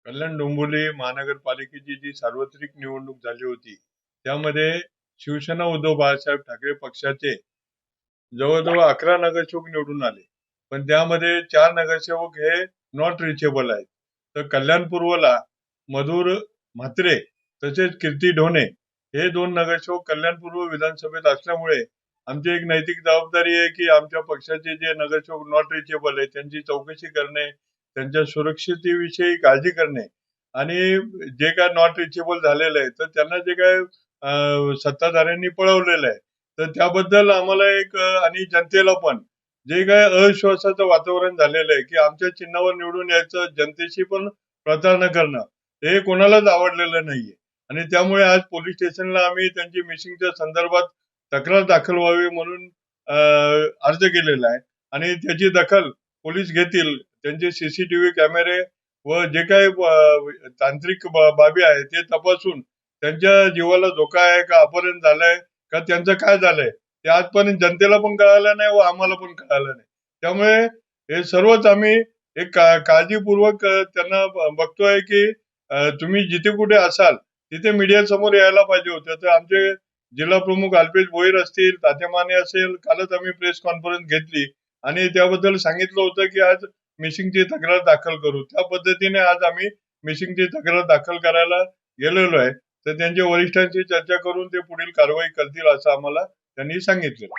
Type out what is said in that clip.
कल्याण डोंबिवली महानगरपालिकेची जी सार्वत्रिक निवडणूक झाली होती, त्यामध्ये शिवसेना उद्धव बाळासाहेब ठाकरे पक्षाचे जवळ-जवळ 11 नगरसेवक निवडून आले. पण त्यामध्ये 4 नगरसेवक हे नॉट रिचेबल आहेत. तर कल्याण पूर्वला मधुर म्हात्रे तसेच कीर्ती ढोणे हे 2 नगरसेवक कल्याण पूर्व विधानसभेत असल्यामुळे आमची एक नैतिक जबाबदारी आहे, की आमच्या पक्षाचे जे नगरसेवक नॉट रिचेबल आहेत त्यांची चौकशी करणे, त्यांच्या सुरक्षिततेविषयी काळजी करणे आणि जे काय नॉट रिचेबल झालेलं आहे, तर त्यांना जे काय सत्ताधाऱ्यांनी पळवलेलं आहे, तर त्याबद्दल आम्हाला एक आणि जनतेला पण जे काय अविश्वासाचं वातावरण झालेलं आहे, की आमच्या चिन्हावर निवडून यायचं, जनतेशी पण प्रतारणा करणं, हे कोणालाच आवडलेलं नाहीये. आणि त्यामुळे आज पोलीस स्टेशनला आम्ही त्यांची मिसिंगच्या संदर्भात तक्रार दाखल व्हावी म्हणून अर्ज केलेला आहे आणि त्याची दखल पोलीस घेतील. त्यांचे सीसीटीव्ही कॅमेरे व जे काही तांत्रिक बाबी आहेत ते तपासून त्यांच्या जीवाला धोका आहे का, अपहरण झालंय का, त्यांचं काय झालंय ते आजपर्यंत जनतेला पण कळालं नाही व आम्हाला पण कळालं नाही. त्यामुळे हे सर्वच आम्ही एक काळजीपूर्वक त्यांना बघतोय की तुम्ही जिथे कुठे असाल तिथे मीडिया समोर यायला पाहिजे होतं. तर आमचे जिल्हा प्रमुख अल्पेश भोईर असतील, तात्या माने असेल, कालच आम्ही प्रेस कॉन्फरन्स घेतली आणि त्याबद्दल सांगितलं होतं की आज मिसिंगची तक्रार दाखल करू. त्या पद्धतीने आज आम्ही मिसिंगची तक्रार दाखल करायला गेलेलो आहे. तर त्यांच्या वरिष्ठांशी चर्चा करून ते पुढील कारवाई करतील असं आम्हाला त्यांनी सांगितलेलं.